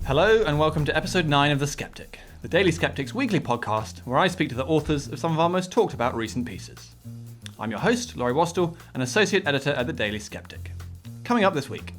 Hello and welcome to episode 9 of The Sceptic, the Daily Sceptic's weekly podcast where I speak to the authors of some of our most talked about recent pieces. I'm your host, Laurie Wastell, an associate editor at the Daily Sceptic. Coming up this week,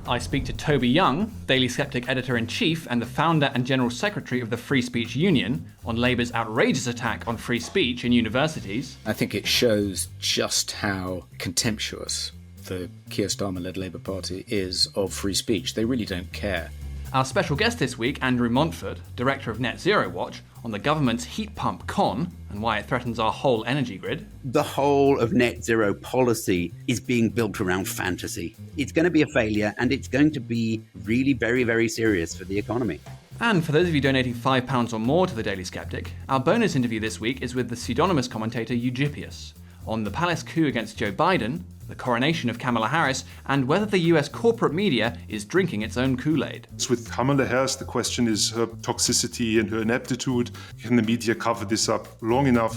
I speak to Toby Young, Daily Sceptic Editor-in-Chief and the founder and general secretary of the Free Speech Union, on Labour's outrageous attack on free speech in universities. I think it shows just how contemptuous the Keir Starmer-led Labour Party is of free speech. They really don't care. Our special guest this week, Andrew Montford, director of Net Zero Watch, on the government's heat pump con and why it threatens our whole energy grid. The whole of net zero policy is being built around fantasy. It's going to be a failure and it's going to be really very, very serious for the economy. And for those of you donating £5 or more to the Daily Sceptic, our bonus interview this week is with the pseudonymous commentator Eugippius on the palace coup against Joe Biden, the coronation of Kamala Harris, and whether the US corporate media is drinking its own Kool-Aid. With Kamala Harris, the question is her toxicity and her ineptitude. Can the media cover this up long enough?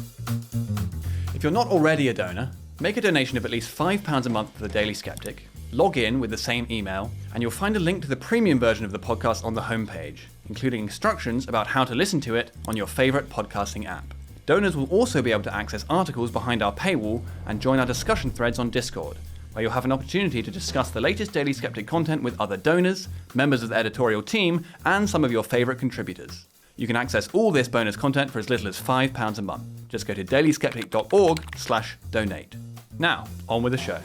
If you're not already a donor, make a donation of at least £5 a month to the Daily Sceptic, log in with the same email, and you'll find a link to the premium version of the podcast on the homepage, including instructions about how to listen to it on your favourite podcasting app. Donors will also be able to access articles behind our paywall and join our discussion threads on Discord, where you'll have an opportunity to discuss the latest Daily Sceptic content with other donors, members of the editorial team, and some of your favourite contributors. You can access all this bonus content for as little as £5 a month. Just go to dailysceptic.org/donate. Now, on with the show.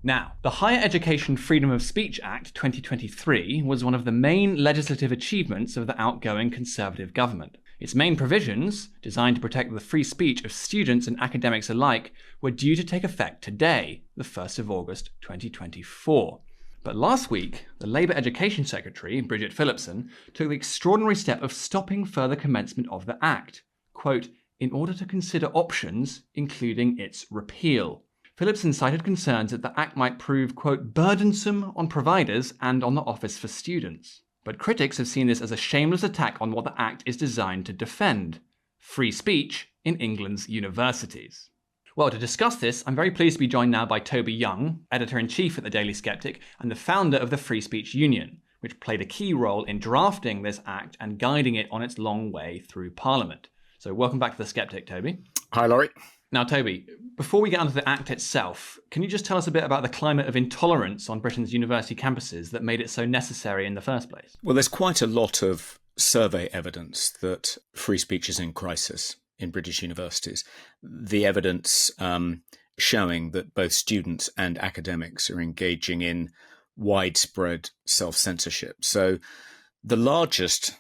Now, the Higher Education Freedom of Speech Act 2023 was one of the main legislative achievements of the outgoing Conservative government. Its main provisions, designed to protect the free speech of students and academics alike, were due to take effect today, the 1st of August 2024. But last week, the Labour Education Secretary, Bridget Phillipson, took the extraordinary step of stopping further commencement of the Act, quote, in order to consider options, including its repeal. Phillipson cited concerns that the Act might prove, quote, burdensome on providers and on the Office for Students. But critics have seen this as a shameless attack on what the Act is designed to defend: free speech in England's universities. Well, to discuss this, I'm very pleased to be joined now by Toby Young, Editor-in-Chief at the Daily Sceptic and the founder of the Free Speech Union, which played a key role in drafting this Act and guiding it on its long way through Parliament. So welcome back to the Sceptic, Toby. Hi, Laurie. Now, Toby, before we get onto the Act itself, can you just tell us a bit about the climate of intolerance on Britain's university campuses that made it so necessary in the first place? Well, there's quite a lot of survey evidence that free speech is in crisis in British universities. The evidence showing that both students and academics are engaging in widespread self-censorship. So the largest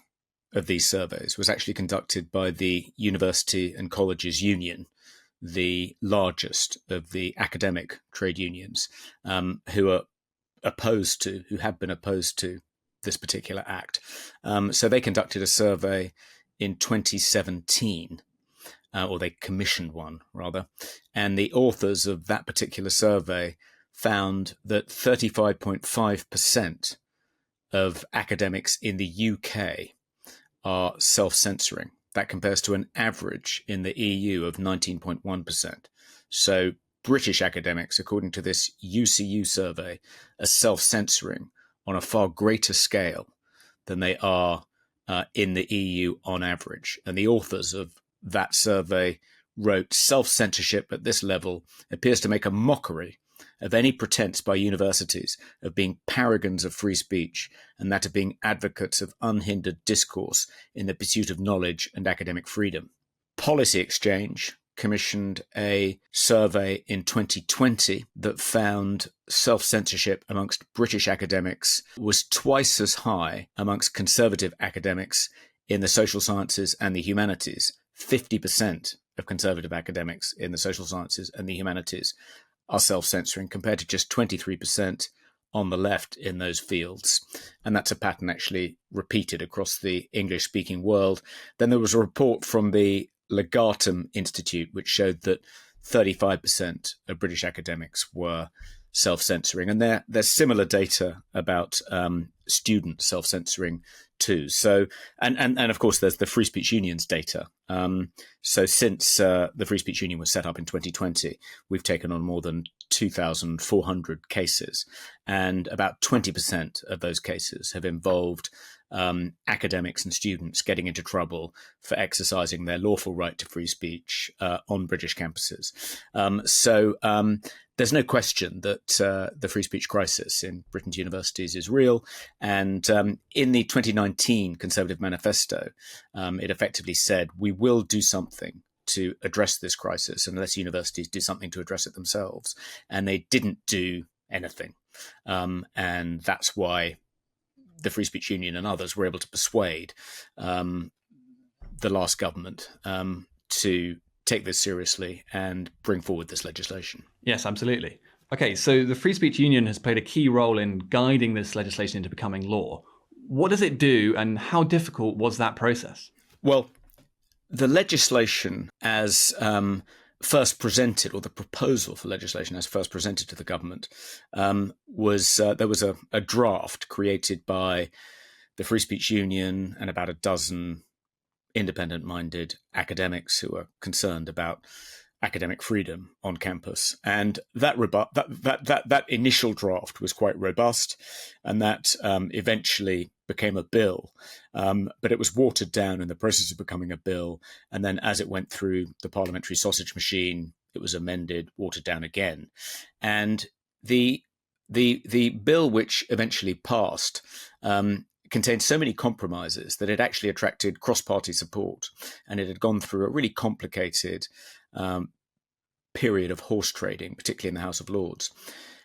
of these surveys was actually conducted by the University and Colleges Union, the largest of the academic trade unions, who have been opposed to this particular act. So they conducted a survey in 2017, or they commissioned one rather, and the authors of that particular survey found that 35.5% of academics in the UK are self-censoring. That compares to an average in the EU of 19.1%. So British academics, according to this UCU survey, are self-censoring on a far greater scale than they are in the EU on average. And the authors of that survey wrote, self-censorship at this level appears to make a mockery of any pretense by universities of being paragons of free speech and that of being advocates of unhindered discourse in the pursuit of knowledge and academic freedom. Policy Exchange commissioned a survey in 2020 that found self-censorship amongst British academics was twice as high amongst conservative academics in the social sciences and the humanities. 50% of conservative academics in the social sciences and the humanities are self-censoring, compared to just 23% on the left in those fields. And that's a pattern actually repeated across the English-speaking world. Then there was a report from the Legatum Institute, which showed that 35% of British academics were self-censoring. And there's similar data about student self-censoring too. So, and of course, there's the Free Speech Union's data. So since the Free Speech Union was set up in 2020, we've taken on more than 2,400 cases, and about 20% of those cases have involved academics and students getting into trouble for exercising their lawful right to free speech on British campuses. So there's no question that the free speech crisis in Britain's universities is real. And in the 2019 Conservative Manifesto, it effectively said, we will do something to address this crisis unless universities do something to address it themselves. And they didn't do anything. And that's why the Free Speech Union and others were able to persuade the last government to take this seriously and bring forward this legislation. Yes, absolutely. Okay, so the Free Speech Union has played a key role in guiding this legislation into becoming law. What does it do, and how difficult was that process? Well, the legislation as first presented, or the proposal for legislation as first presented to the government, was there was a draft created by the Free Speech Union and about a dozen independent-minded academics who are concerned about academic freedom on campus, and that initial draft was quite robust, and that eventually became a bill, but it was watered down in the process of becoming a bill, and then as it went through the parliamentary sausage machine, it was amended, watered down again, and the bill which eventually passed contained so many compromises that it actually attracted cross-party support, and it had gone through a really complicated period of horse trading, particularly in the House of Lords.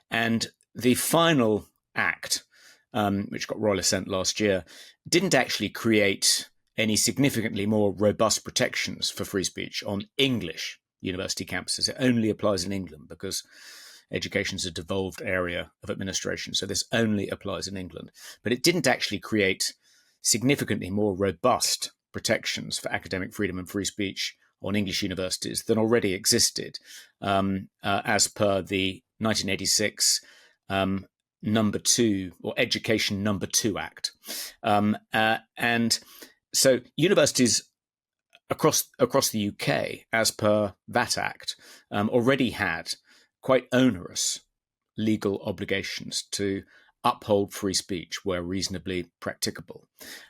And the final act, which got royal assent last year, didn't actually create any significantly more robust protections for free speech on English university campuses. It only applies in England because education is a devolved area of administration. So this only applies in England. But it didn't actually create significantly more robust protections for academic freedom and free speech on English universities than already existed, as per the 1986 Number 2 or Education Number 2 Act. And so universities across the UK, as per that act, already had quite onerous legal obligations to uphold free speech where reasonably practicable.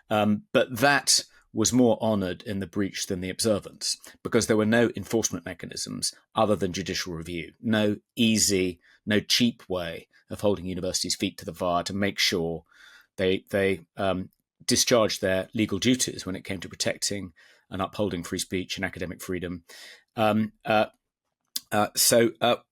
But that was more honoured in the breach than the observance, because there were no enforcement mechanisms other than judicial review, no easy, no cheap way of holding universities' feet to the fire to make sure they discharged their legal duties when it came to protecting and upholding free speech and academic freedom. So the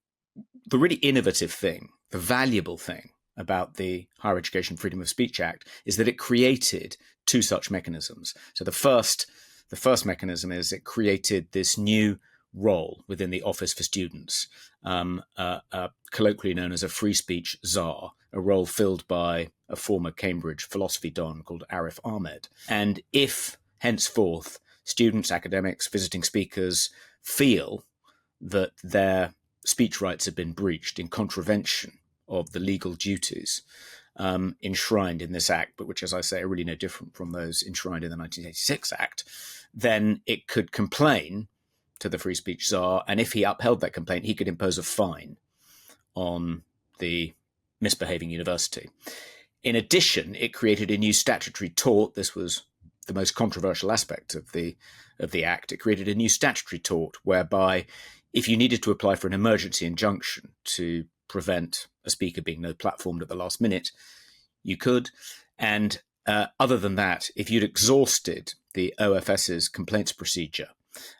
really innovative thing, the valuable thing about the Higher Education Freedom of Speech Act is that it created two such mechanisms. So the first mechanism is it created this new role within the Office for Students, colloquially known as a free speech czar, a role filled by a former Cambridge philosophy don called Arif Ahmed. And if henceforth students, academics, visiting speakers feel that their speech rights have been breached in contravention of the legal duties enshrined in this act, but which, as I say, are really no different from those enshrined in the 1986 Act, then it could complain to the Free Speech Czar, and if he upheld that complaint, he could impose a fine on the misbehaving university. In addition, it created a new statutory tort. This was the most controversial aspect of the Act. It created a new statutory tort whereby if you needed to apply for an emergency injunction to prevent a speaker being no-platformed at the last minute, you could. And other than that, if you'd exhausted the OFS's complaints procedure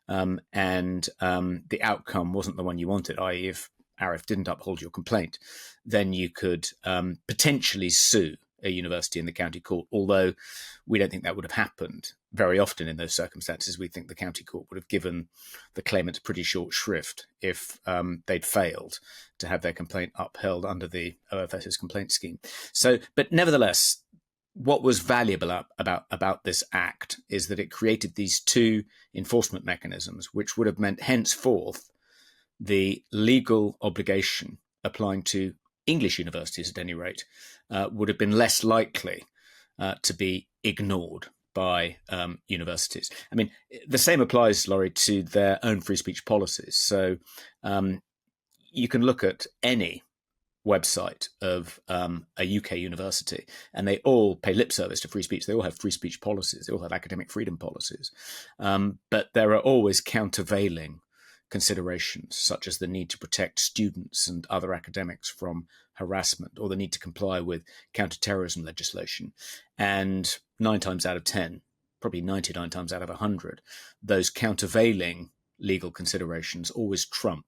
and the outcome wasn't the one you wanted, i.e. if Arif didn't uphold your complaint, then you could potentially sue a university in the county court, although we don't think that would have happened very often in those circumstances. We think the county court would have given the claimants pretty short shrift if they'd failed to have their complaint upheld under the OFS's complaint scheme. So, but nevertheless, what was valuable about this act is that it created these two enforcement mechanisms, which would have meant henceforth the legal obligation applying to English universities, at any rate, would have been less likely to be ignored by universities. I mean, the same applies, Laurie, to their own free speech policies. So you can look at any website of a UK university, and they all pay lip service to free speech. They all have free speech policies. They all have academic freedom policies. But there are always countervailing considerations, such as the need to protect students and other academics from harassment, or the need to comply with counterterrorism legislation. And 9 times out of 10, probably 99 times out of 100, those countervailing legal considerations always trump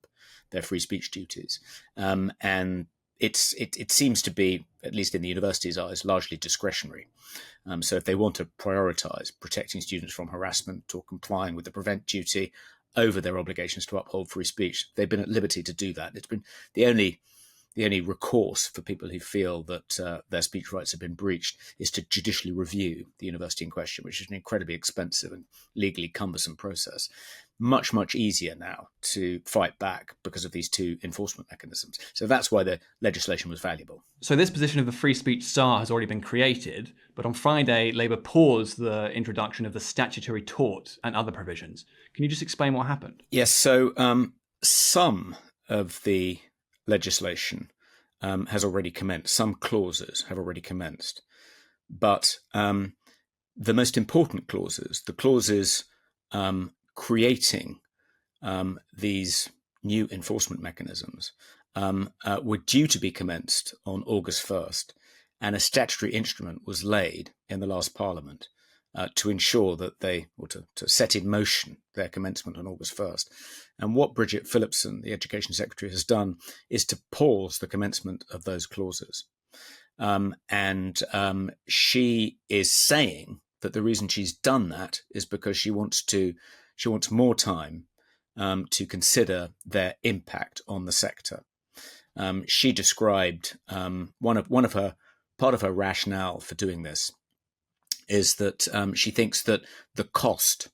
their free speech duties. And it seems to be, at least in the university's eyes, largely discretionary. So if they want to prioritize protecting students from harassment or complying with the prevent duty over their obligations to uphold free speech, they've been at liberty to do that. It's been the only recourse for people who feel that their speech rights have been breached is to judicially review the university in question, which is an incredibly expensive and legally cumbersome process. Much, much easier now to fight back because of these two enforcement mechanisms. So that's why the legislation was valuable. So this position of the free speech star has already been created, but on Friday, Labour paused the introduction of the statutory tort and other provisions. Can you just explain what happened? Yes, so some of the legislation has already commenced. Some clauses have already commenced. But the most important clauses, the clauses creating these new enforcement mechanisms, were due to be commenced on August 1st, and a statutory instrument was laid in the last Parliament to ensure that to set in motion their commencement on August 1st. And what Bridget Phillipson, the Education Secretary, has done is to pause the commencement of those clauses. And she is saying that the reason she's done that is because she wants more time to consider their impact on the sector. She described part of her rationale for doing this is that she thinks that the cost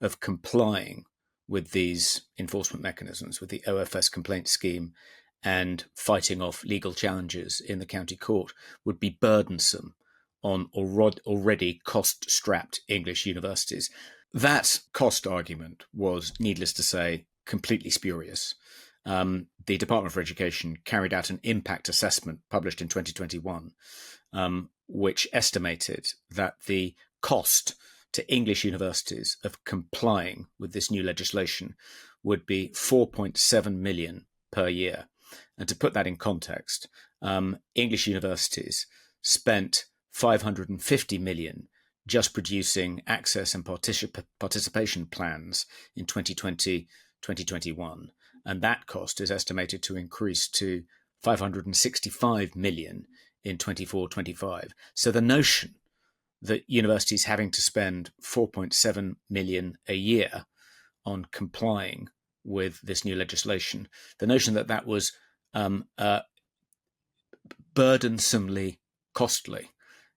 of complying with these enforcement mechanisms, with the OFS complaint scheme, and fighting off legal challenges in the county court would be burdensome on already cost-strapped English universities. That cost argument was, needless to say, completely spurious. The Department for Education carried out an impact assessment published in 2021, which estimated that the cost to English universities of complying with this new legislation would be 4.7 million per year. And to put that in context, English universities spent 550 million just producing access and participation plans in 2020, 2021. And that cost is estimated to increase to 565 million in 24-25. So the notion that universities having to spend 4.7 million a year on complying with this new legislation, the notion that that was burdensomely costly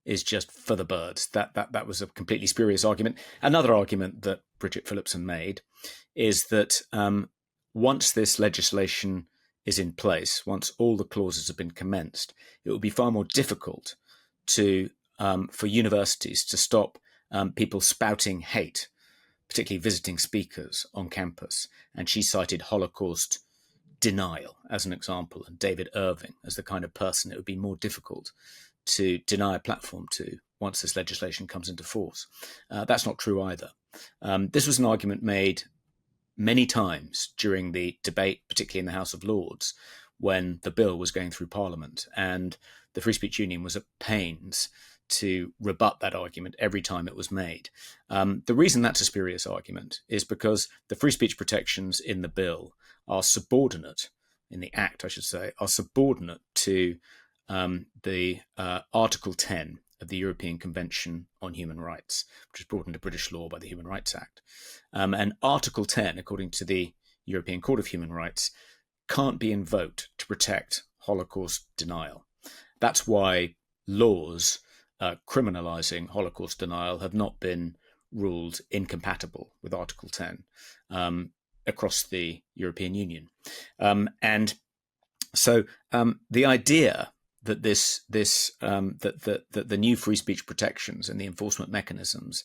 is just for the birds. That was a completely spurious argument. Another argument that Bridget Phillipson made is that once this legislation is in place, once all the clauses have been commenced, it will be far more difficult for universities to stop people spouting hate, particularly visiting speakers on campus. And she cited Holocaust denial as an example, and David Irving as the kind of person it would be more difficult to deny a platform to once this legislation comes into force. That's not true either. This was an argument made many times during the debate, particularly in the House of Lords, when the bill was going through Parliament, and the Free Speech Union was at pains to rebut that argument every time it was made. The reason that's a spurious argument is because the free speech protections in the bill are subordinate, in the Act, I should say, are subordinate to the Article 10 of the European Convention on Human Rights, which was brought into British law by the Human Rights Act. And Article 10, according to the European Court of Human Rights, can't be invoked to protect Holocaust denial. That's why laws criminalising Holocaust denial have not been ruled incompatible with Article 10 across the European Union. And so the idea that that the new free speech protections and the enforcement mechanisms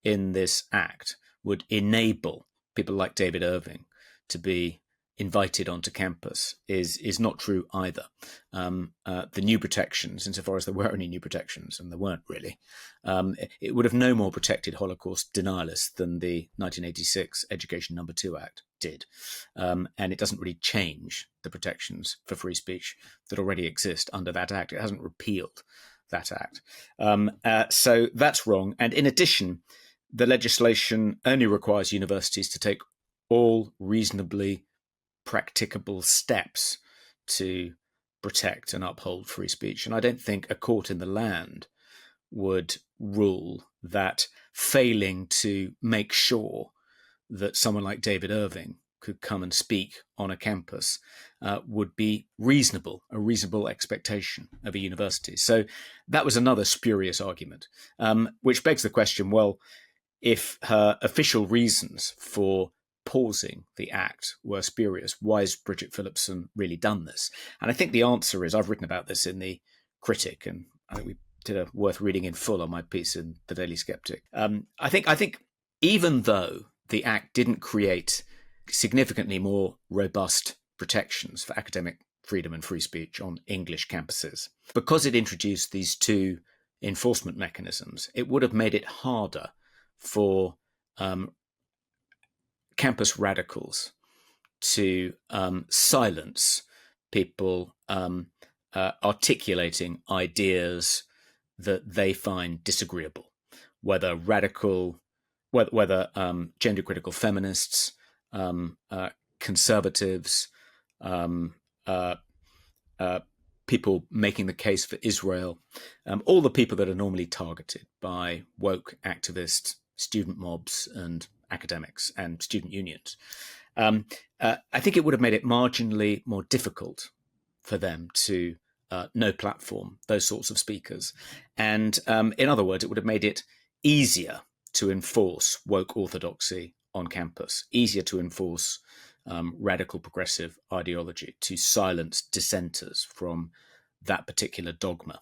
in this Act would enable people like David Irving to be invited onto campus is not true either. The new protections, insofar as there were any new protections, and there weren't really, it would have no more protected Holocaust denialists than the 1986 Education No. 2 Act did. And it doesn't really change the protections for free speech that already exist under that act. It hasn't repealed that act. So that's wrong. And in addition, the legislation only requires universities to take all reasonably practicable steps to protect and uphold free speech. And I don't think a court in the land would rule that failing to make sure that someone like David Irving could come and speak on a campus would be a reasonable expectation of a university. So that was another spurious argument, which begs the question, well, if her official reasons for pausing the act were spurious, why has Bridget Phillipson really done this? And I think the answer is, I've written about this in the Critic, and I think we did a worth reading in full on my piece in the Daily Sceptic. I think even though the act didn't create significantly more robust protections for academic freedom and free speech on English campuses, because it introduced these two enforcement mechanisms, it would have made it harder for campus radicals to silence people articulating ideas that they find disagreeable, whether gender critical feminists, conservatives, people making the case for Israel, all the people that are normally targeted by woke activists, student mobs, and academics and student unions. I think it would have made it marginally more difficult for them to no platform those sorts of speakers. And in other words, it would have made it easier to enforce woke orthodoxy on campus, easier to enforce radical progressive ideology, to silence dissenters from that particular dogma.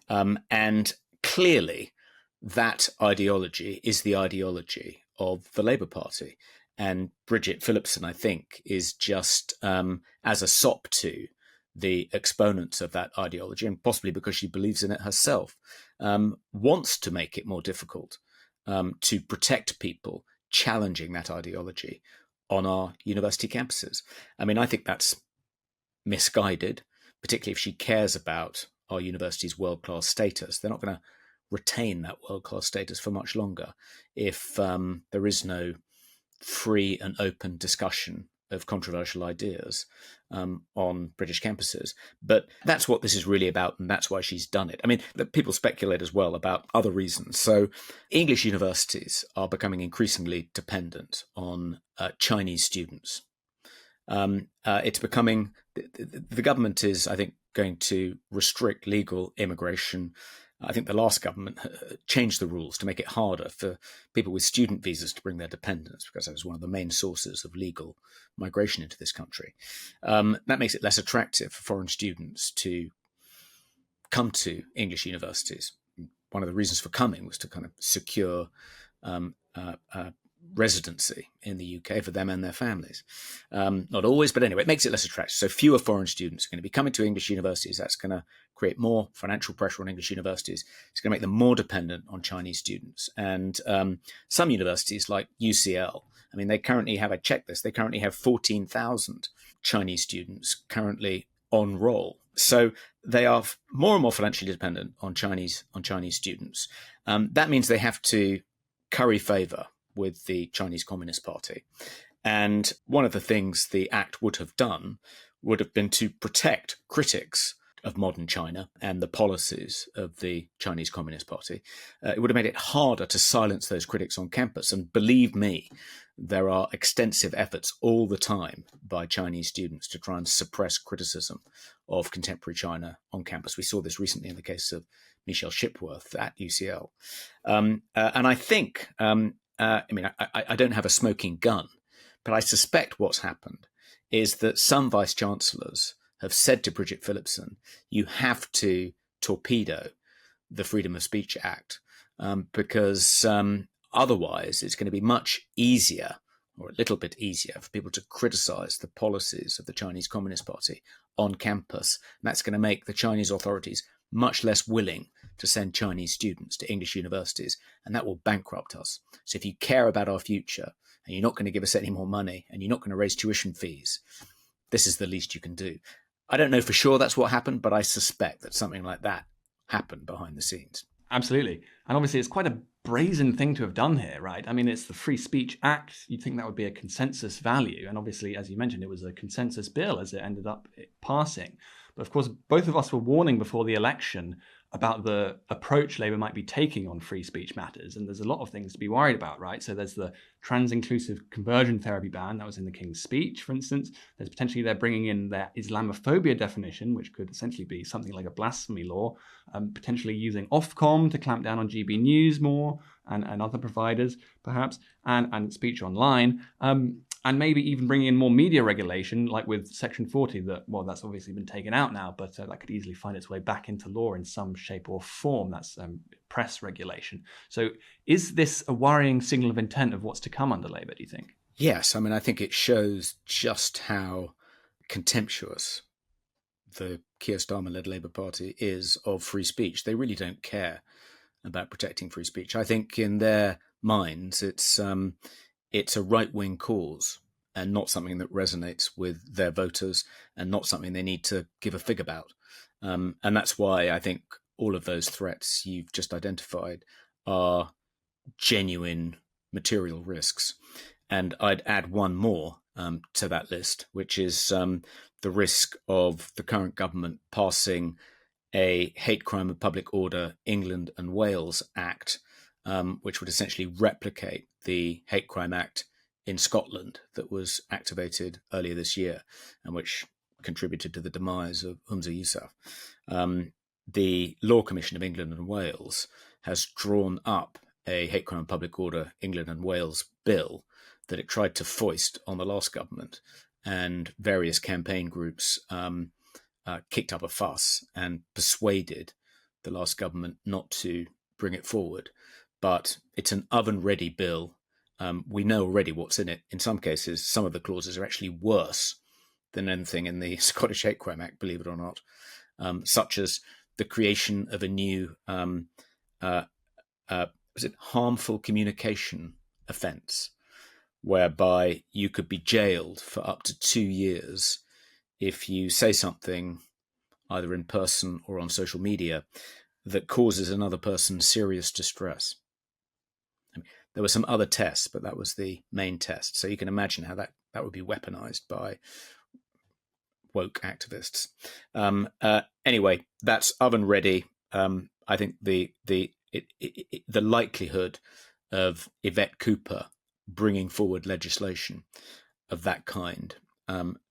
And clearly, that ideology is the ideology of the Labour Party. And Bridget Phillipson, I think, is just as a sop to the exponents of that ideology, and possibly because she believes in it herself, wants to make it more difficult to protect people challenging that ideology on our university campuses. I mean, I think that's misguided, particularly if she cares about our university's world-class status. They're not going to retain that world-class status for much longer if there is no free and open discussion of controversial ideas on British campuses. But that's what this is really about, and that's why she's done it. I mean, people speculate as well about other reasons. So English universities are becoming increasingly dependent on Chinese students. It's becoming, the government is, I think, going to restrict legal immigration. I think the last government changed the rules to make it harder for people with student visas to bring their dependents, because that was one of the main sources of legal migration into this country. That makes it less attractive for foreign students to come to English universities. One of the reasons for coming was to kind of secure residency in the UK for them and their families. Not always, but anyway, it makes it less attractive. So fewer foreign students are going to be coming to English universities. That's going to create more financial pressure on English universities. It's going to make them more dependent on Chinese students. And some universities like UCL, I mean, they currently have, I checked this, they currently have 14,000 Chinese students currently on roll. So they are more and more financially dependent on Chinese students. That means they have to curry favor with the Chinese Communist Party. And one of the things the act would have done would have been to protect critics of modern China and the policies of the Chinese Communist Party. It would have made it harder to silence those critics on campus. And believe me, there are extensive efforts all the time by Chinese students to try and suppress criticism of contemporary China on campus. We saw this recently in the case of Michelle Shipworth at UCL. And I think, I don't have a smoking gun, but I suspect what's happened is that some vice-chancellors have said to Bridget Phillipson, you have to torpedo the Freedom of Speech Act because otherwise it's going to be much easier or a little bit easier for people to criticize the policies of the Chinese Communist Party on campus. And that's going to make the Chinese authorities much less willing to send Chinese students to English universities, and that will bankrupt us. So if you care about our future and you're not going to give us any more money and you're not going to raise tuition fees, this is the least you can do. I don't know for sure that's what happened, but I suspect that something like that happened behind the scenes. Absolutely. And obviously it's quite a brazen thing to have done here, right? I mean, it's the Free Speech Act. You'd think that would be a consensus value. And obviously, as you mentioned, it was a consensus bill as it ended up passing. But of course, both of us were warning before the election about the approach Labour might be taking on free speech matters. And there's a lot of things to be worried about, right? So there's the trans-inclusive conversion therapy ban that was in the King's Speech, for instance. There's potentially they're bringing in their Islamophobia definition, which could essentially be something like a blasphemy law, potentially using Ofcom to clamp down on GB News more and other providers, perhaps, and speech online. And maybe even bringing in more media regulation, like with Section 40, that's obviously been taken out now, but that could easily find its way back into law in some shape or form. That's press regulation. So is this a worrying signal of intent of what's to come under Labour, do you think? Yes, I mean, I think it shows just how contemptuous the Keir Starmer-led Labour Party is of free speech. They really don't care about protecting free speech. I think in their minds, it's a right-wing cause and not something that resonates with their voters and not something they need to give a fig about. And that's why I think all of those threats you've just identified are genuine material risks. And I'd add one more to that list, which is the risk of the current government passing a Hate Crime and Public Order England and Wales Act, which would essentially replicate the Hate Crime Act in Scotland that was activated earlier this year and which contributed to the demise of Humza Yousaf. The Law Commission of England and Wales has drawn up a Hate Crime and Public Order England and Wales bill that it tried to foist on the last government, and various campaign groups kicked up a fuss and persuaded the last government not to bring it forward. But it's an oven-ready bill. We know already what's in it. In some cases, some of the clauses are actually worse than anything in the Scottish Hate Crime Act, believe it or not, such as the creation of a new harmful communication offence, whereby you could be jailed for up to 2 years if you say something either in person or on social media that causes another person serious distress. I mean, there were some other tests, but that was the main test. So you can imagine how that would be weaponized by woke activists. Anyway, that's oven ready. I think the likelihood of Yvette Cooper bringing forward legislation of that kind,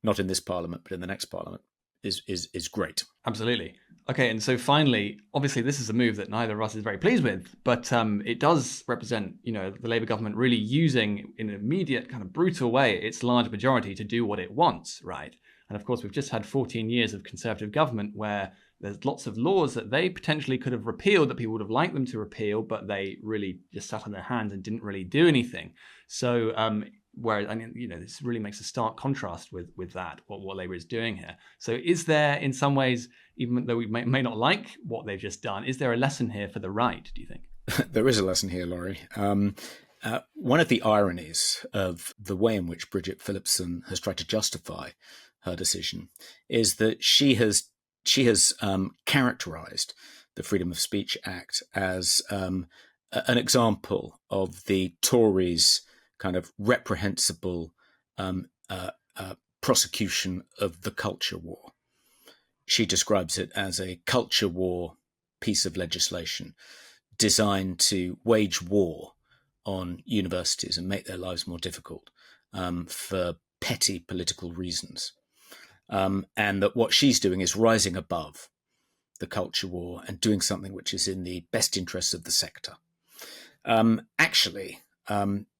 not in this parliament, but in the next parliament, is great. Absolutely. Okay, and so finally, obviously this is a move that neither of us is very pleased with, but it does represent, the Labour government really using, in an immediate kind of brutal way, its large majority to do what it wants, right? And of course, we've just had 14 years of Conservative government where there's lots of laws that they potentially could have repealed that people would have liked them to repeal, but they really just sat on their hands and didn't really do anything. So, whereas, this really makes a stark contrast with that, what Labour is doing here. So is there, in some ways, even though we may not like what they've just done, is there a lesson here for the right, do you think? There is a lesson here, Laurie. One of the ironies of the way in which Bridget Phillipson has tried to justify her decision is that she has characterised the Freedom of Speech Act as an example of the Tories' kind of reprehensible prosecution of the culture war. She describes it as a culture war piece of legislation designed to wage war on universities and make their lives more difficult for petty political reasons. And that what she's doing is rising above the culture war and doing something which is in the best interests of the sector.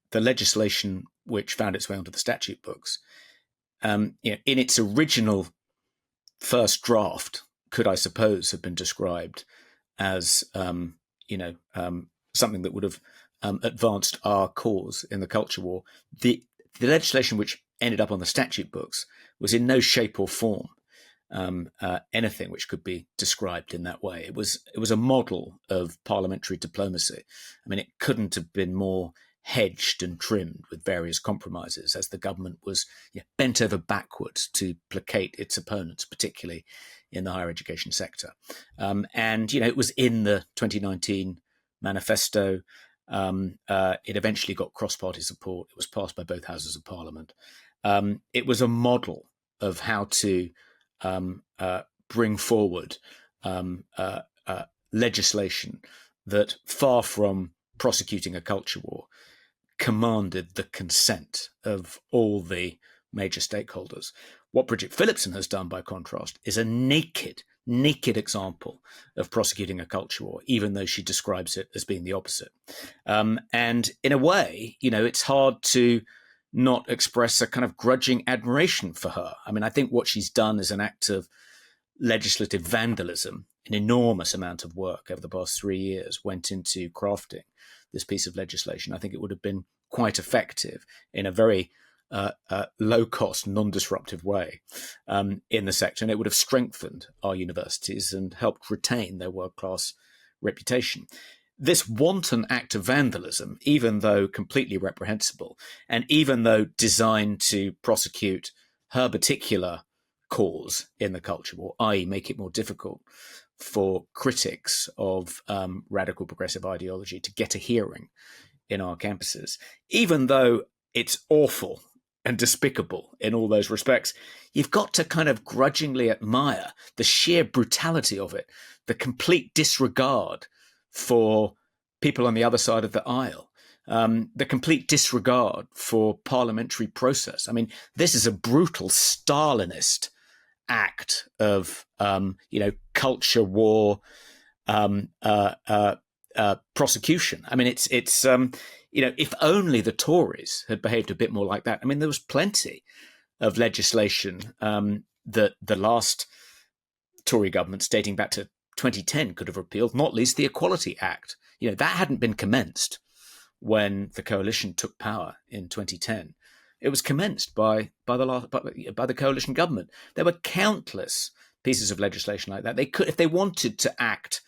The legislation which found its way onto the statute books, in its original first draft, could, I suppose, have been described as, something that would have advanced our cause in the culture war. The the legislation which ended up on the statute books was in no shape or form anything which could be described in that way. It was a model of parliamentary diplomacy. I mean, it couldn't have been more hedged and trimmed with various compromises as the government was bent over backwards to placate its opponents, particularly in the higher education sector. And it was in the 2019 manifesto. It eventually got cross-party support. It was passed by both houses of parliament. It was a model of how to bring forward legislation that, far from prosecuting a culture war, commanded the consent of all the major stakeholders. What Bridget Phillipson has done, by contrast, is a naked example of prosecuting a culture war, even though she describes it as being the opposite. And in a way, it's hard to not express a kind of grudging admiration for her. I mean, I think what she's done is an act of legislative vandalism. An enormous amount of work over the past 3 years went into crafting this piece of legislation. I think it would have been quite effective in a very low-cost, non-disruptive way in the sector, and it would have strengthened our universities and helped retain their world-class reputation. This wanton act of vandalism, even though completely reprehensible, and even though designed to prosecute her particular cause in the culture war, i.e. make it more difficult for critics of radical progressive ideology to get a hearing in our campuses, even though it's awful and despicable in all those respects, you've got to kind of grudgingly admire the sheer brutality of it, the complete disregard for people on the other side of the aisle, the complete disregard for parliamentary process. I mean, this is a brutal Stalinist act of, culture war prosecution. I mean, it's if only the Tories had behaved a bit more like that. I mean, there was plenty of legislation that the last Tory governments, dating back to 2010, could have repealed, not least the Equality Act. That hadn't been commenced when the coalition took power in 2010. It was commenced by the coalition government. There were countless pieces of legislation like that. They could, if they wanted to act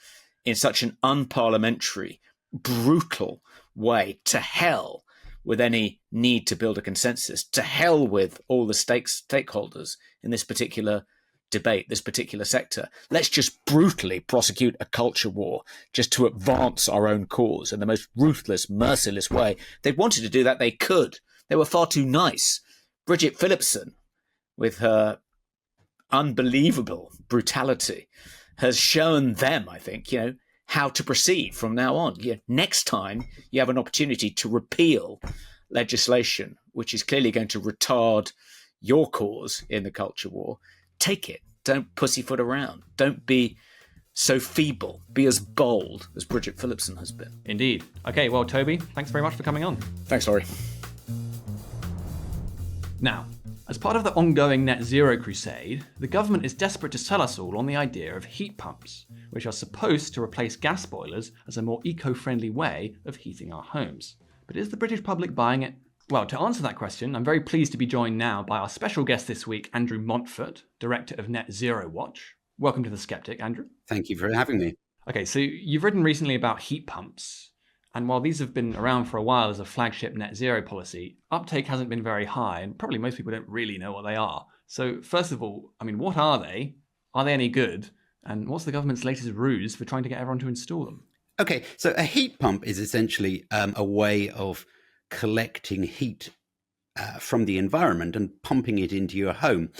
in such an unparliamentary, brutal way, to hell with any need to build a consensus, to hell with all the stakeholders in this particular debate, this particular sector. Let's just brutally prosecute a culture war just to advance our own cause in the most ruthless, merciless way. If they wanted to do that, they could. They were far too nice. Bridget Phillipson, with her unbelievable brutality, has shown them, I think, how to proceed from now on. Next time you have an opportunity to repeal legislation which is clearly going to retard your cause in the culture war, take it. Don't pussyfoot around. Don't be so feeble. Be as bold as Bridget Phillipson has been. Indeed. Okay, well, Toby, thanks very much for coming on. Thanks, Laurie. Now, as part of the ongoing net zero crusade, the government is desperate to sell us all on the idea of heat pumps, which are supposed to replace gas boilers as a more eco-friendly way of heating our homes. But is the British public buying it? Well, to answer that question, I'm very pleased to be joined now by our special guest this week, Andrew Montford, Director of Net Zero Watch. Welcome to The Sceptic, Andrew. Thank you for having me. Okay, so you've written recently about heat pumps, and while these have been around for a while as a flagship net zero policy, uptake hasn't been very high, and probably most people don't really know what they are. So first of all, I mean, what are they? Are they any good? And what's the government's latest ruse for trying to get everyone to install them? Okay, so a heat pump is essentially a way of collecting heat from the environment and pumping it into your home.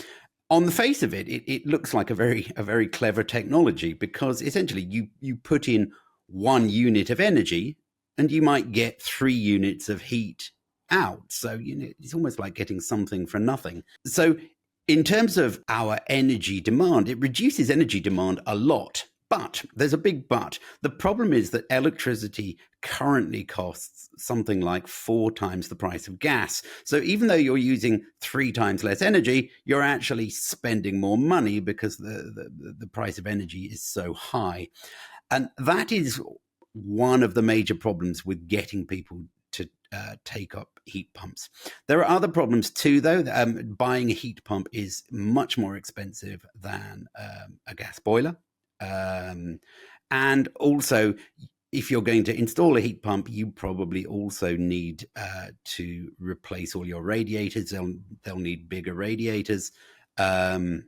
On the face of it, it looks like a very clever technology, because essentially you put in 1 unit of energy and you might get 3 units of heat out. So it's almost like getting something for nothing. So in terms of our energy demand, it reduces energy demand a lot. But there's a big but. The problem is that electricity currently costs something like 4 times the price of gas. So even though you're using 3 times less energy, you're actually spending more money because the price of energy is so high. And that is one of the major problems with getting people to take up heat pumps. There are other problems too, though. Buying a heat pump is much more expensive than a gas boiler. And also, if you're going to install a heat pump, you probably also need to replace all your radiators. They'll need bigger radiators and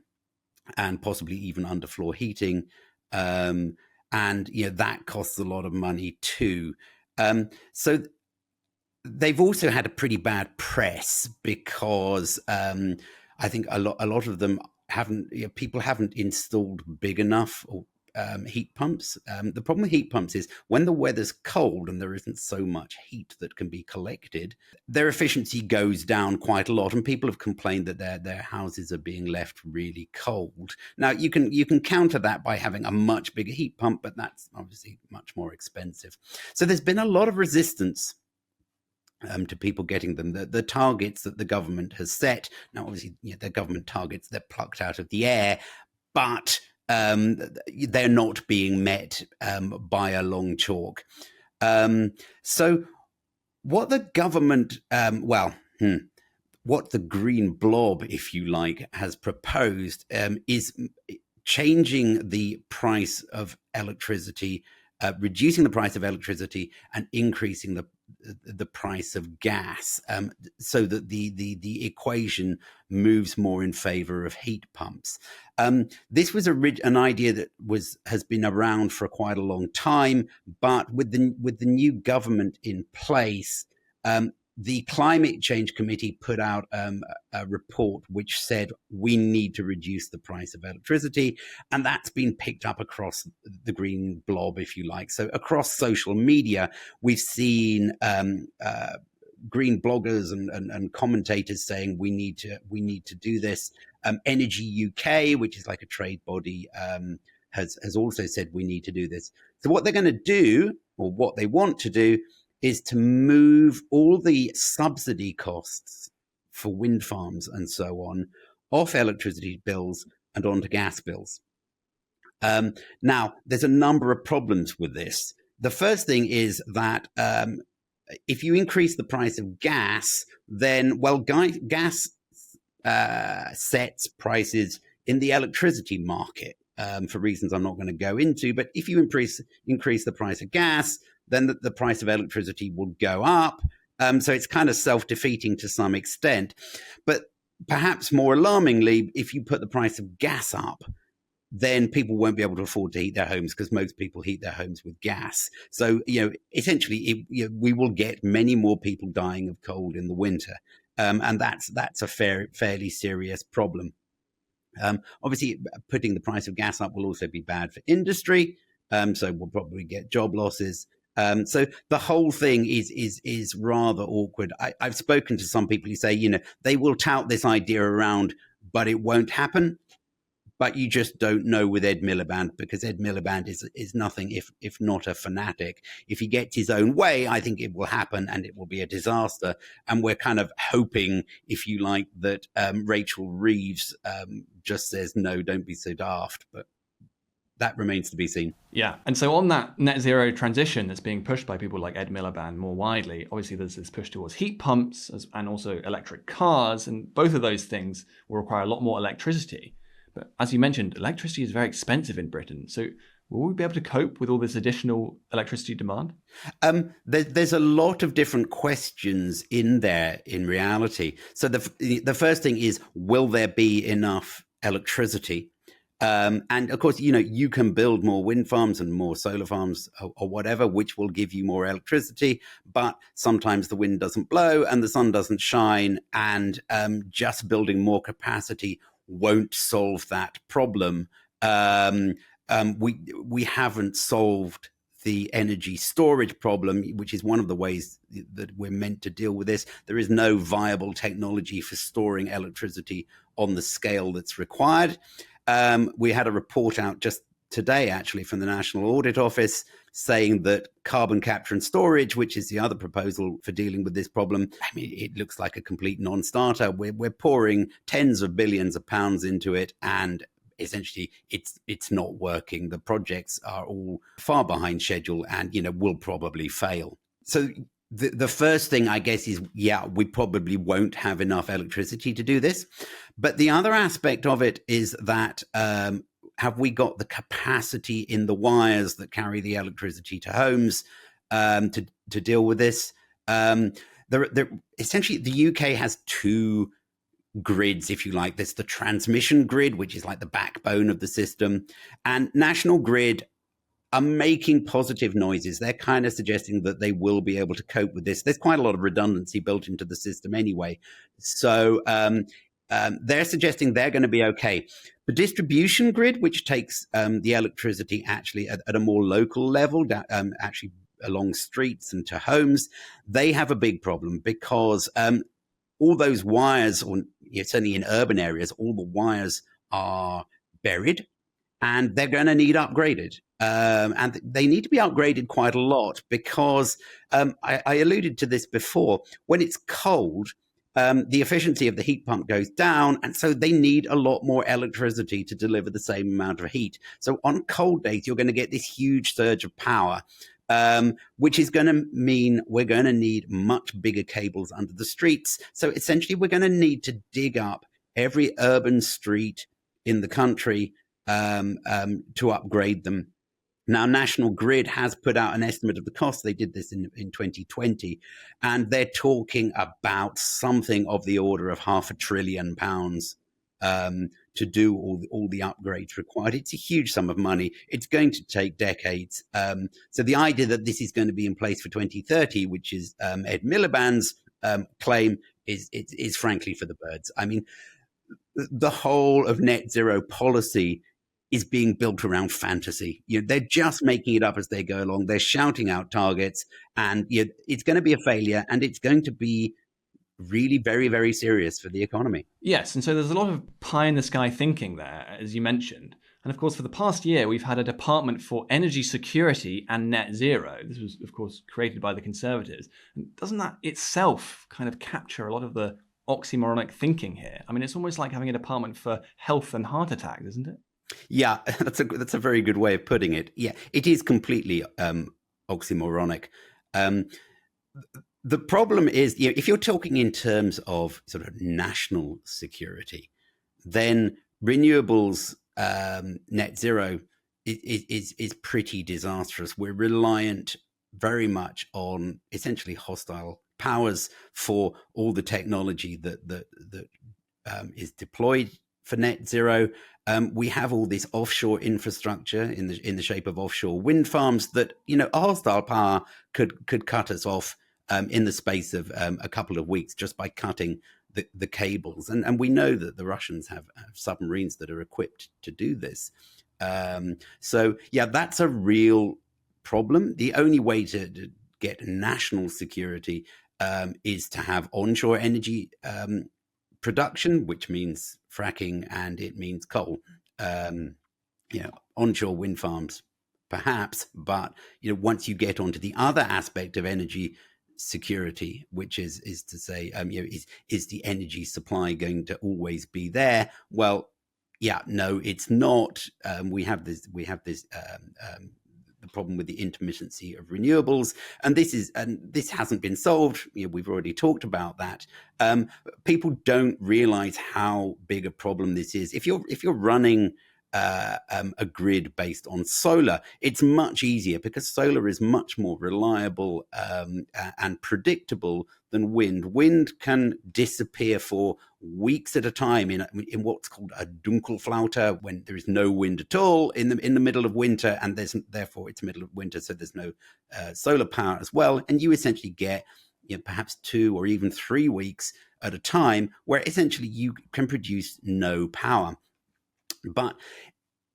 possibly even underfloor heating. And that costs a lot of money too. So they've also had a pretty bad press because I think a lot of them people haven't installed big enough heat pumps. The problem with heat pumps is when the weather's cold and there isn't so much heat that can be collected, their efficiency goes down quite a lot, and people have complained that their houses are being left really cold. Now you can counter that by having a much bigger heat pump, but that's obviously much more expensive. So there's been a lot of resistance to people getting them. The targets that the government has set, now obviously the government targets, they're plucked out of the air, but they're not being met by a long chalk. So what the government, what the Green Blob, if you like, has proposed is changing the price of electricity, reducing the price of electricity and increasing the price of gas, so that the equation moves more in favor of heat pumps. This was an idea that has been around for quite a long time, but with the new government in place, the Climate Change Committee put out a report which said we need to reduce the price of electricity, and that's been picked up across the Green Blob, if you like. So across social media, we've seen green bloggers and commentators saying we need to do this. Energy UK, which is like a trade body, has also said we need to do this. So what they're going to do, or what they want to do, is to move all the subsidy costs for wind farms and so on off electricity bills and onto gas bills. Now, there's a number of problems with this. The first thing is that if you increase the price of gas, then, gas sets prices in the electricity market for reasons I'm not going to go into. But if you increase the price of gas, then the price of electricity will go up. So it's kind of self-defeating to some extent. But perhaps more alarmingly, if you put the price of gas up, then people won't be able to afford to heat their homes, because most people heat their homes with gas. So, essentially, we will get many more people dying of cold in the winter. And that's a fairly serious problem. Obviously, putting the price of gas up will also be bad for industry. So we'll probably get job losses. So the whole thing is rather awkward. I've spoken to some people who say, they will tout this idea around, but it won't happen. But you just don't know with Ed Miliband, because Ed Miliband is nothing if not a fanatic. If he gets his own way, I think it will happen and it will be a disaster. And we're kind of hoping, if you like, that Rachel Reeves just says, no, don't be so daft. But that remains to be seen. Yeah. And so on that net zero transition that's being pushed by people like Ed Miliband more widely, obviously there's this push towards heat pumps and also electric cars. And both of those things will require a lot more electricity. But as you mentioned, electricity is very expensive in Britain. So will we be able to cope with all this additional electricity demand? There's a lot of different questions in there in reality. So the first thing is, will there be enough electricity? And of course, you can build more wind farms and more solar farms or whatever, which will give you more electricity. But sometimes the wind doesn't blow and the sun doesn't shine. And just building more capacity won't solve that problem. We haven't solved the energy storage problem, which is one of the ways that we're meant to deal with this. There is no viable technology for storing electricity on the scale that's required. We had a report out just today, actually, from the National Audit Office saying that carbon capture and storage, which is the other proposal for dealing with this problem, it looks like a complete non-starter. We're pouring tens of billions of pounds into it, and essentially it's not working. The projects are all far behind schedule and, will probably fail. So the first thing, I guess, is, we probably won't have enough electricity to do this. But the other aspect of it is that have we got the capacity in the wires that carry the electricity to homes to deal with this? Essentially, the UK has two grids, if you like. There's the transmission grid, which is like the backbone of the system, and National Grid are making positive noises. They're kind of suggesting that they will be able to cope with this. There's quite a lot of redundancy built into the system anyway. So they're suggesting they're going to be okay. The distribution grid, which takes the electricity actually at a more local level, actually along streets and to homes, they have a big problem because all those wires, or certainly in urban areas, all the wires are buried and they're going to need upgraded. And they need to be upgraded quite a lot because I alluded to this before. When it's cold, the efficiency of the heat pump goes down, and so they need a lot more electricity to deliver the same amount of heat. So on cold days, you're going to get this huge surge of power, which is going to mean we're going to need much bigger cables under the streets. So essentially, we're going to need to dig up every urban street in the country to upgrade them. Now, National Grid has put out an estimate of the cost. They did this in 2020, and they're talking about something of the order of £500 billion to do all the upgrades required. It's a huge sum of money. It's going to take decades. So the idea that this is going to be in place for 2030, which is Ed Miliband's claim, is frankly for the birds. I mean, the whole of net zero policy is being built around fantasy. They're just making it up as they go along. They're shouting out targets, and it's going to be a failure, and it's going to be really very, very serious for the economy. Yes, and so there's a lot of pie in the sky thinking there, as you mentioned. And of course, for the past year, we've had a Department for Energy Security and Net Zero. This was, of course, created by the Conservatives. And doesn't that itself kind of capture a lot of the oxymoronic thinking here? I mean, it's almost like having a department for health and heart attacks, isn't it? Yeah, that's a very good way of putting it. Yeah, it is completely oxymoronic. The problem is, if you're talking in terms of sort of national security, then renewables net zero is pretty disastrous. We're reliant very much on essentially hostile powers for all the technology that is deployed for net zero. We have all this offshore infrastructure in the shape of offshore wind farms that, a hostile power could cut us off in the space of a couple of weeks just by cutting the cables. And we know that the Russians have submarines that are equipped to do this. So, that's a real problem. The only way to get national security is to have onshore energy production, which means fracking, and it means coal. Onshore wind farms, perhaps, but once you get onto the other aspect of energy security, which is to say, is the energy supply going to always be there? Well, no, it's not. We have this. The problem with the intermittency of renewables, and this hasn't been solved. We've already talked about that. People don't realize how big a problem this is. If you're running a grid based on solar, it's much easier because solar is much more reliable and predictable than wind. Wind can disappear for weeks at a time in what's called a Dunkelflaute, when there is no wind at all in the middle of winter, and therefore it's middle of winter, so there's no solar power as well, and you essentially get perhaps 2 or even 3 weeks at a time where essentially you can produce no power. But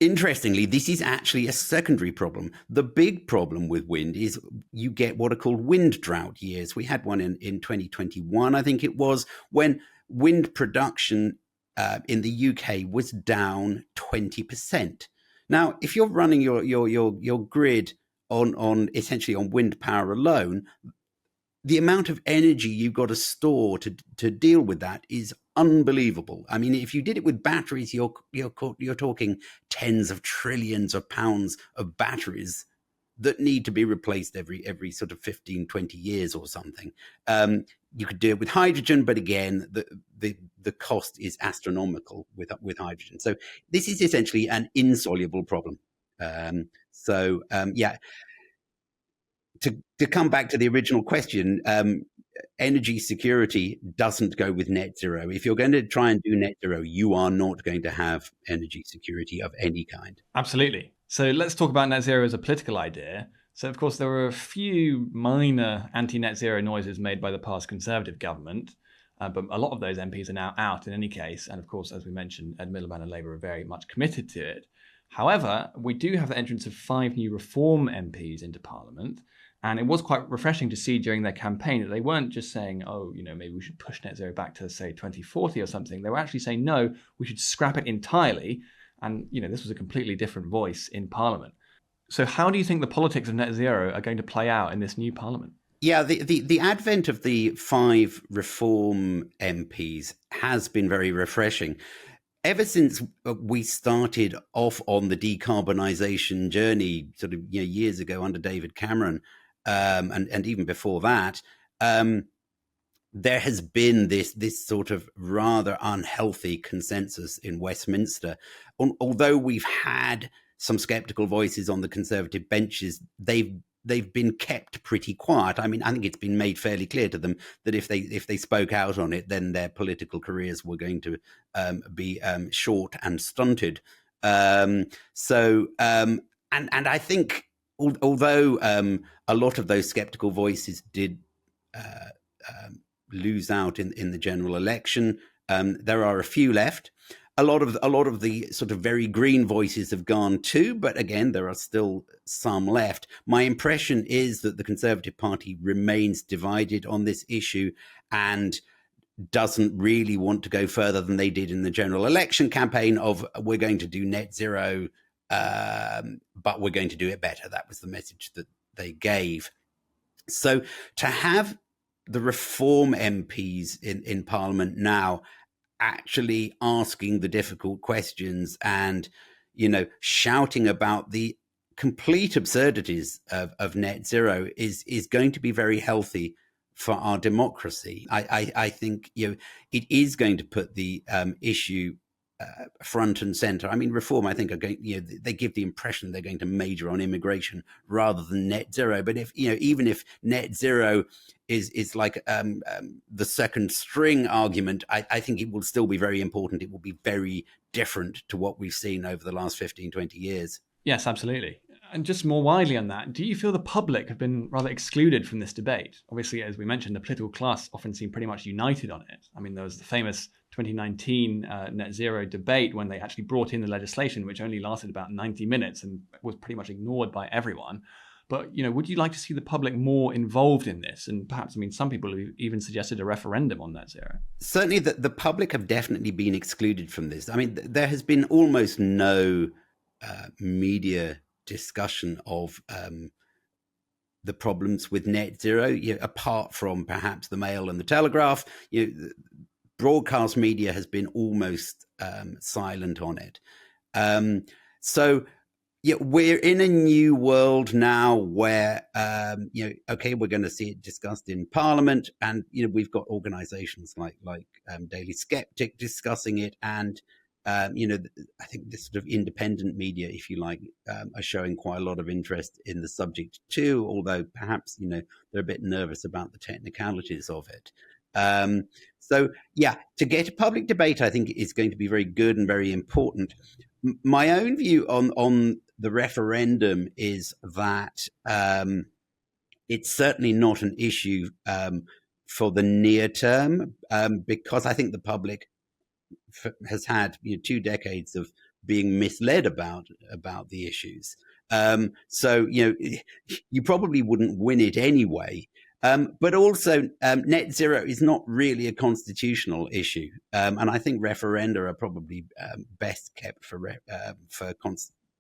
interestingly, this is actually a secondary problem. The big problem with wind is you get what are called wind drought years. We had one in 2021, I think it was, when wind production in the UK was down 20%. Now, if you're running your grid on essentially on wind power alone, the amount of energy you've got to store to deal with that is unbelievable. I mean, if you did it with batteries, you're talking tens of trillions of pounds of batteries that need to be replaced every sort of 15, 20 years or something. You could do it with hydrogen, but again, the cost is astronomical with hydrogen. So this is essentially an insoluble problem. To come back to the original question, energy security doesn't go with net zero. If you're going to try and do net zero, you are not going to have energy security of any kind. Absolutely. So let's talk about net zero as a political idea. So, of course, there were a few minor anti-net zero noises made by the past Conservative government, but a lot of those MPs are now out in any case. And, of course, as we mentioned, Ed Miliband and Labour are very much committed to it. However, we do have the entrance of 5 new Reform MPs into Parliament. And it was quite refreshing to see during their campaign that they weren't just saying, oh, maybe we should push net zero back to, say, 2040 or something. They were actually saying, no, we should scrap it entirely. And, this was a completely different voice in Parliament. So how do you think the politics of net zero are going to play out in this new Parliament? Yeah, the advent of the 5 Reform MPs has been very refreshing. Ever since we started off on the decarbonisation journey sort of years ago under David Cameron, and even before that, there has been this sort of rather unhealthy consensus in Westminster. Although we've had some sceptical voices on the Conservative benches, they've been kept pretty quiet. I mean, I think it's been made fairly clear to them that if they spoke out on it, then their political careers were going to be short and stunted. And I think although a lot of those sceptical voices did lose out in the general election, there are a few left. A lot of the sort of very green voices have gone too, but again, there are still some left. My impression is that the Conservative Party remains divided on this issue and doesn't really want to go further than they did in the general election campaign of we're going to do net zero, but we're going to do it better. That was the message that they gave. So to have the Reform MPs in Parliament now actually asking the difficult questions and, shouting about the complete absurdities of net zero is going to be very healthy for our democracy. I think, it is going to put the issue front and center. I mean, Reform, I think, are going, they give the impression they're going to major on immigration rather than net zero. But if, even if net zero is like the second string argument, I think it will still be very important. It will be very different to what we've seen over the last 15, 20 years. Yes, absolutely. And just more widely on that, do you feel the public have been rather excluded from this debate? Obviously, as we mentioned, the political class often seem pretty much united on it. I mean, there was the famous 2019 net zero debate when they actually brought in the legislation, which only lasted about 90 minutes and was pretty much ignored by everyone. But, would you like to see the public more involved in this? And perhaps, some people have even suggested a referendum on net zero. Certainly the public have definitely been excluded from this. I mean, there has been almost no media discussion of the problems with net zero, apart from perhaps the Mail and the Telegraph. Broadcast media has been almost silent on it. So we're in a new world now where, okay, we're going to see it discussed in Parliament, and we've got organisations like Daily Sceptic discussing it, and I think this sort of independent media, if you like, are showing quite a lot of interest in the subject too, although perhaps, they're a bit nervous about the technicalities of it. To get a public debate, I think, is going to be very good and very important. My own view on the referendum is that it's certainly not an issue for the near term, because I think the public has had 2 decades of being misled about the issues. So you probably wouldn't win it anyway. But also, net zero is not really a constitutional issue, and I think referenda are probably best kept for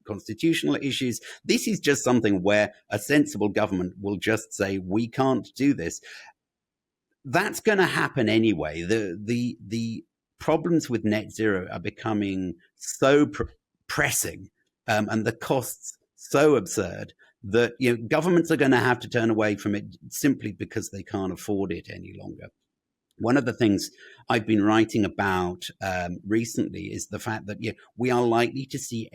constitutional issues. This is just something where a sensible government will just say, we can't do this. That's going to happen anyway. The problems with net zero are becoming so pressing, and the costs so absurd that governments are going to have to turn away from it simply because they can't afford it any longer. One of the things I've been writing about recently is the fact that we are likely to see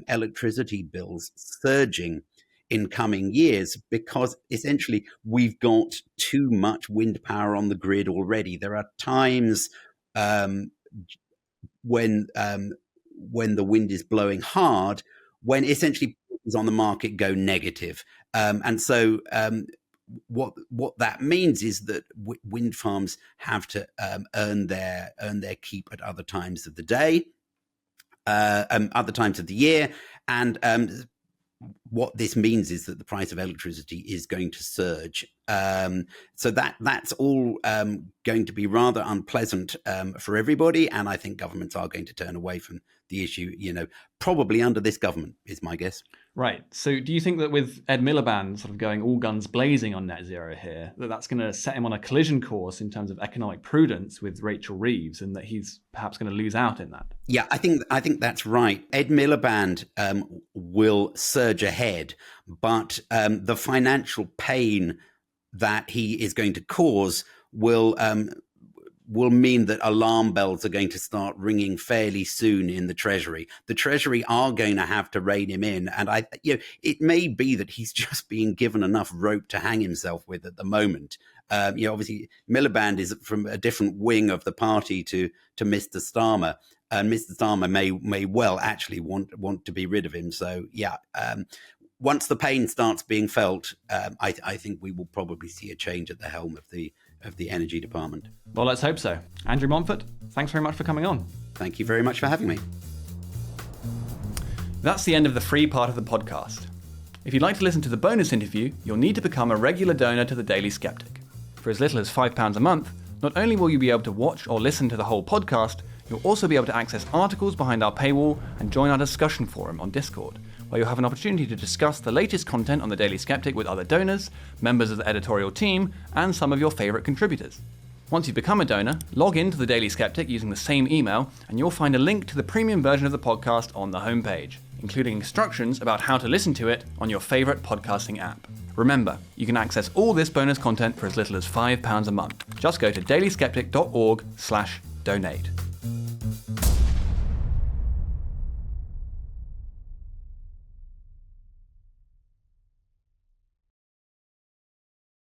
electricity bills surging in coming years because essentially we've got too much wind power on the grid already. There are times when the wind is blowing hard, when essentially prices on the market go negative, and so what that means is that wind farms have to earn their keep at other times of the day, other times of the year, and what this means is that the price of electricity is going to surge. So that's all going to be rather unpleasant for everybody, and I think governments are going to turn away from the issue, probably under this government, is my guess. Right. So do you think that with Ed Miliband sort of going all guns blazing on net zero here, that's going to set him on a collision course in terms of economic prudence with Rachel Reeves, and that he's perhaps going to lose out in that? Yeah, I think that's right. Ed Miliband will surge ahead, but the financial pain that he is going to cause will mean that alarm bells are going to start ringing fairly soon in the Treasury. The Treasury are going to have to rein him in, and it may be that he's just being given enough rope to hang himself with at the moment. Obviously Miliband is from a different wing of the party to Mr. Starmer, and Mr. Starmer may well actually want to be rid of him. So once the pain starts being felt, I think we will probably see a change at the helm of the Energy Department. Well, let's hope so. Andrew Montford, thanks very much for coming on. Thank you very much for having me. That's the end of the free part of the podcast. If you'd like to listen to the bonus interview, you'll need to become a regular donor to the Daily Sceptic. For as little as £5 a month, not only will you be able to watch or listen to the whole podcast, you'll also be able to access articles behind our paywall and join our discussion forum on Discord, where you'll have an opportunity to discuss the latest content on the Daily Sceptic with other donors, members of the editorial team, and some of your favourite contributors. Once you've become a donor, log in to the Daily Sceptic using the same email, and you'll find a link to the premium version of the podcast on the homepage, including instructions about how to listen to it on your favourite podcasting app. Remember, you can access all this bonus content for as little as £5 a month. Just go to dailysceptic.org/donate.